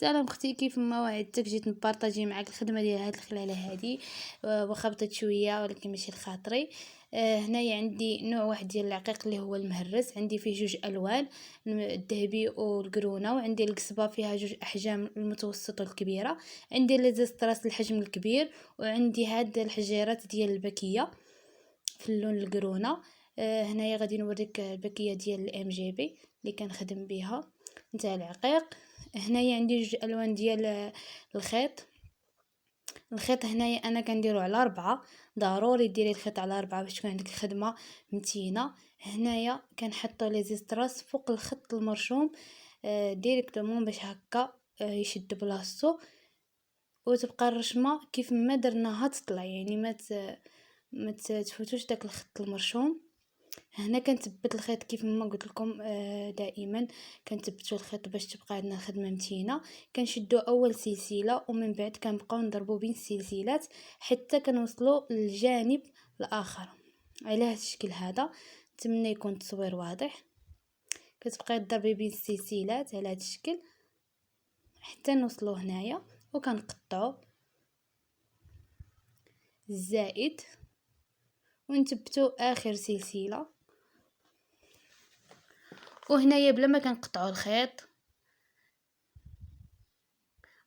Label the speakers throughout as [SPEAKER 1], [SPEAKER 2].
[SPEAKER 1] سلام اختي، كيف ما وعدتك جيت نبارطاجي معاك الخدمه ديال هاد الخلاله هادي. واخا بطيت شويه ولكن ماشي لخاطري. هنايا عندي نوع واحد ديال العقيق اللي هو المهرس، عندي فيه جوج الوان، الذهبي والقرونه، وعندي القصبه فيها جوج احجام، المتوسط والكبيره. عندي ليزستراس الحجم الكبير، وعندي هاد الحجيرات ديال البكيه في اللون القرونه. هنايا غادي نوريك البكيه ديال الام جي بي اللي كنخدم بها نتاع العقيق. هنايا عندي جوج الوان ديال الخيط هنايا انا كنديرو على 4. ضروري ديري الخيط على 4 باش تكون عندك الخدمه متينه. هنايا كنحطو لي زيستراس فوق الخط المرشوم ديريكتومون باش هكا يشد بلاصتو، وتبقى الرشمه كيف ما درناها تطلع، يعني ما تفوتوش داك الخط المرشوم. هنا كنثبت الخيط كيف ما قلت لكم، دائما كنثبتوا الخيط باش تبقى عندنا الخدمه متينه. كنشدوا اول سلسله ومن بعد كنبقاو نضربوا بين السلسلات حتى كنوصلوا للجانب الاخر على هذا الشكل هذا. نتمنى يكون التصوير واضح. كتبقاي تضربي بين السلسلات على هذا الشكل حتى نوصلوا هنايا، وكنقطعوا الزائد ونثبتوا اخر سلسله. وهنايا بلا ما كنقطعوا الخيط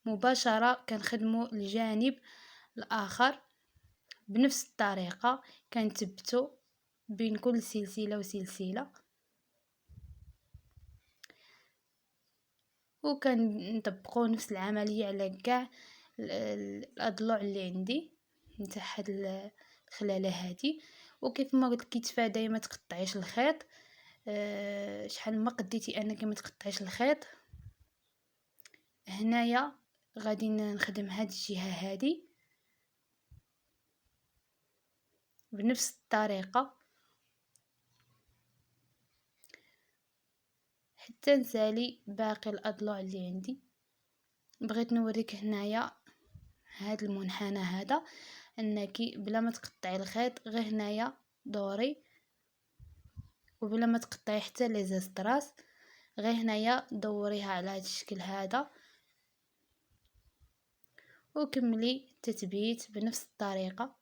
[SPEAKER 1] مباشرة كنخدموا الجانب الاخر بنفس الطريقة، كنثبتوا بين كل سلسلة وسلسلة، وكنطبقوا نفس العملية على كاع الاضلع اللي عندي نتاع هاد الخلالة هادي. وكيف ما قلت كيتفادى ما تقطعيش الخيط. شحال ما قديتي انك ما تقطعيش الخيط. هنايا غادي نخدم هاد الجهه هادي بنفس الطريقه حتى نسالي باقي الاضلاع اللي عندي. بغيت نوريك هنايا هاد المنحنى هذا، انك بلا ما تقطعي الخيط غير هنايا دوري، وبلا ما تقطعي حتى لي زستراس غير هنايا دوريها على هذا الشكل هذا، وكملي التثبيت بنفس الطريقه.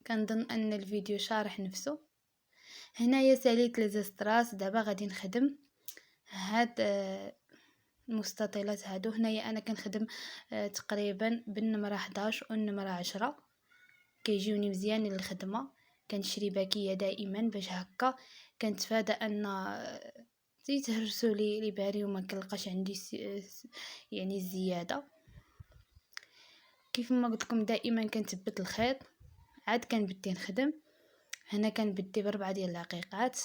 [SPEAKER 1] كنظن ان الفيديو شارح نفسه. هنايا ساليت لي زستراس، دابا غادي نخدم هاد المستطيلات هادو. هنايا انا كنخدم تقريبا بالنمره 11 والنمره 10 كيجيوني مزيان للخدمه. كنشري باكيه دائما باش هكا كنتفادى ان يتهرسوا لي باري وما كنلقاش عندي يعني الزياده. كيف ما قلت لكم دائما كنثبت الخيط، عاد كنبدي نخدم. هنا كنبدي ب4 ديال العقيقات،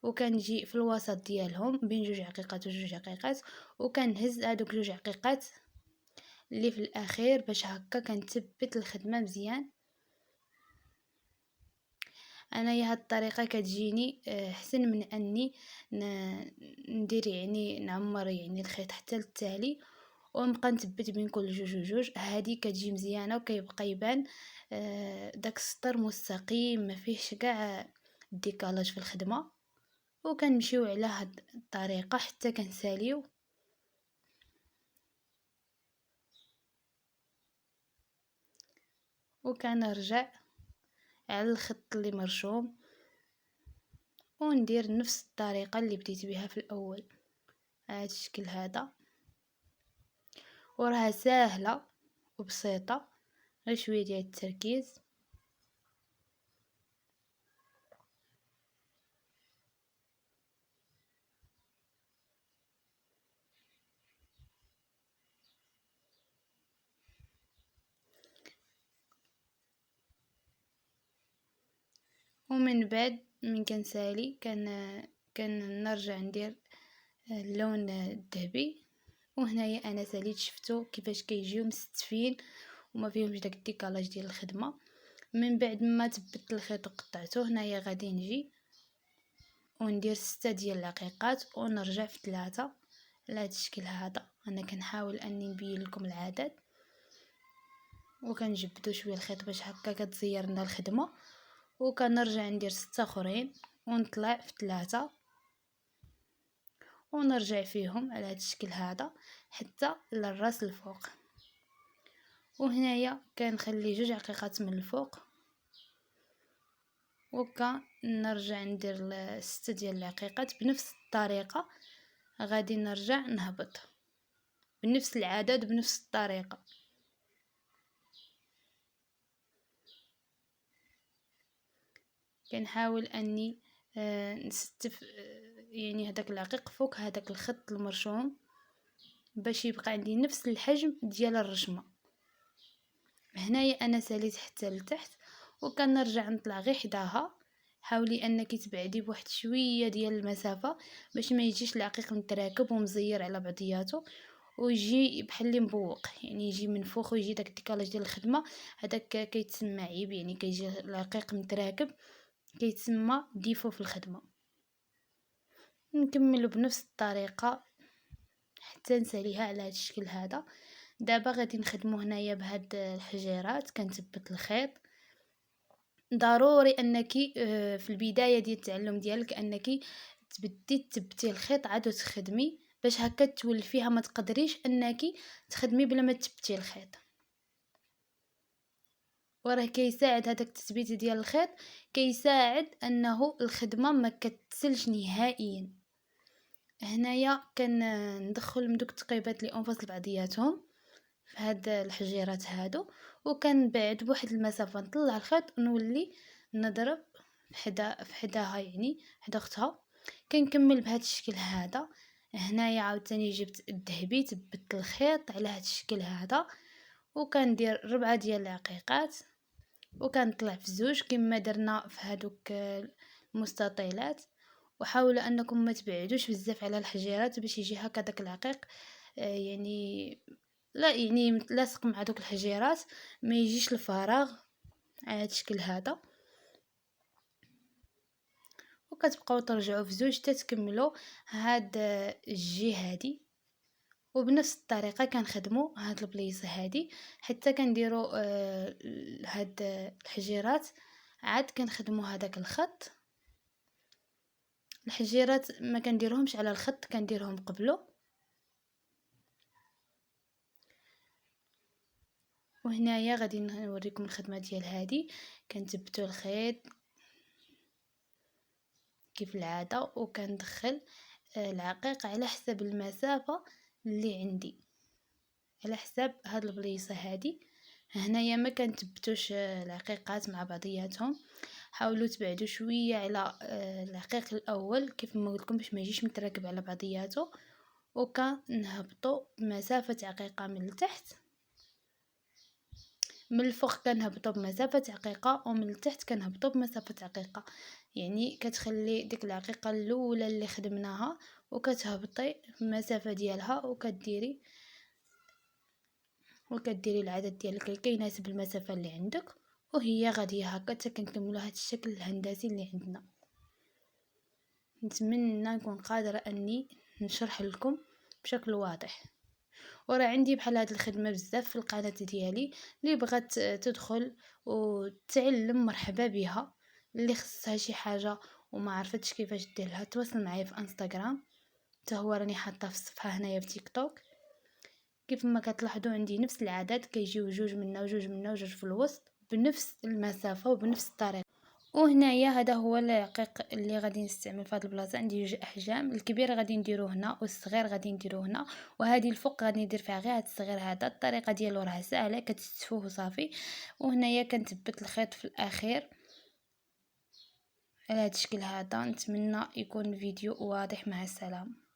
[SPEAKER 1] وكنجي في الوسط ديالهم بين جوج عقيقات وجوج عقيقات، وكنهز هذوك جوج عقيقات اللي في الاخير باش هكا كنثبت الخدمه مزيان. انايا هاد الطريقه كتجيني احسن من اني ندير يعني نعمر يعني الخيط حتى للتالي ونبقى نثبت بين كل جوج وجوج. هادي كتجي مزيانه وكيبقى يبان داك السطر مستقيم ما فيهش كاع الديكالاج في الخدمه. وكنمشيو على هاد الطريقه حتى كنساليو وكنرجع على الخط اللي مرشوم وندير نفس الطريقه اللي بديت بها في الاول على هذا الشكل هذا. وراها سهله وبسيطه، غير شويه ديال التركيز. ومن بعد من كنسالي كنرجع ندير اللون الذهبي. وهنايا انا ساليت، شفتو كيفاش كيجيو مستفين وما فيهمش داك الديكالاج ديال الخدمه. من بعد ما ثبت الخيط وقطعته، هنايا غادي نجي وندير 6 ديال العقيقات ونرجع في 3 على هذا الشكل هذا. انا كنحاول اني نبين لكم العدد، وكنجبدو شويه الخيط باش هكا كتزير لنا الخدمه. وكنرجع ندير 6 اخرين ونطلع في 3 ونرجع فيهم على هذا الشكل هذا حتى للراس الفوق. وهنايا كنخلي 2 عقيقات من الفوق، نرجع ندير 6 ديال العقيقات بنفس الطريقه. غادي نرجع نهبط بنفس العدد بنفس الطريقه. كنحاول اني نستف يعني هذاك العقيق فوق هذاك الخط المرشوم باش يبقى عندي نفس الحجم ديال الرشمه. هنايا انا ساليت حتى لتحت وكنرجع نطلع غير حداها. حاولي انك تبعدي بواحد شويه ديال المسافه باش ما يجيش العقيق متراكب ومزير على بعضياته ويجي بحال اللي مبوق، يعني يجي من فوق ويجي داك الديكالاج ديال الخدمه. هذاك كيتسمى عيب، يعني كيجي العقيق متراكب، كيتسمى ديفو في الخدمه. نكملوا بنفس الطريقه حتى نساليها على هذا الشكل هذا. دابا غادي نخدموا هنايا بهاد الحجيرات. كنثبت الخيط. ضروري انك في البدايه ديال التعلم ديالك انك تبدي تثبتي الخيط عاد تخدمي، باش هكا تولفيها ما تقدريش انك تخدمي بلا ما تثبتي الخيط. وراه كيساعد هذاك التثبيت ديال الخيط، كيساعد انه الخدمه ما كتسلش نهائيا. هنايا كندخل من دوك التقيبات اللي انفصل بعضياتهم في هاد الحجيرات هادو، وكنبعد بواحد المسافه، نطلع الخيط ونولي نضرب حداها، يعني حدا اختها. كنكمل بهذا الشكل هذا. هنايا عاوتاني جبت الذهبي، ثبت الخيط على هذا الشكل هذا، وكندير 4 ديال العقيقات وكنطلع في 2 كما درنا في هذوك المستطيلات. وحاولوا انكم ما تبعدوش بزاف على الحجيرات باش يجي هكا داك العقيق يعني لا يعني متلاصق مع دوك الحجيرات، ما يجيش الفراغ على هذا الشكل هذا. وكتبقاو ترجعوا في 2 حتى تكملوا هاد الجهه هادي. وبنفس الطريقه كنخدموا هاد البليصه هادي حتى كنديروا هاد الحجيرات. عاد كنخدموا هذاك الخط. الحجيرات ما كنديرهمش على الخط، كنديرهم قبله. وهنايا غادي نوريكم الخدمه ديال هادي. كنثبتوا الخيط كيف العاده، وكندخل العقيق على حسب المسافه اللي عندي، على حساب هاد البليصه هادي. هنايا ما كنثبتوش العقيقات مع بعضياتهم، حاولوا تبعدوا شويه على العقيق الاول كيف ما قلت لكم باش ما يجيش متراكب على بعضياته. وكنهبطوا بمسافه عقيقه من التحت. من الفوق كنهبطوا بمسافه عقيقه، ومن التحت كنهبطوا بمسافه عقيقه. يعني كتخلي ديك العقيقه الاولى اللي خدمناها وكتهبطي المسافه ديالها، وكديري العدد ديالك اللي كيناسب المسافه اللي عندك. وهي غاديه هكا حتى كنكملوا هذا الشكل الهندسي اللي عندنا. نتمنى نكون قادره اني نشرح لكم بشكل واضح. وراه عندي بحال هاد الخدمه بزاف في القناه ديالي، اللي بغات تدخل وتعلم مرحبا بها. اللي خصها شي حاجه وما عرفتش كيفاش ديرها تواصل معايا في انستغرام، حتى هو راني حاطه في الصفحه هنايا في تيك توك. كيف ما كتلاحظوا عندي نفس العدد، كيجيو 2 منا وجوج منا وجوج في الوسط بنفس المسافه وبنفس الطريقه. وهنايا هذا هو العقيق اللي غادي نستعمل في هذه البلاصه. عندي 2 احجام، الكبير غادي نديروه هنا والصغير غادي نديروه هنا. وهذه الفوق غادي ندير فيها غير هذا الصغير هذا. الطريقه ديالو راه سهله، كتستفوه وصافي. وهنايا كنثبت الخيط في الاخير على هذا الشكل هذا. نتمنى يكون الفيديو واضح. مع السلامه.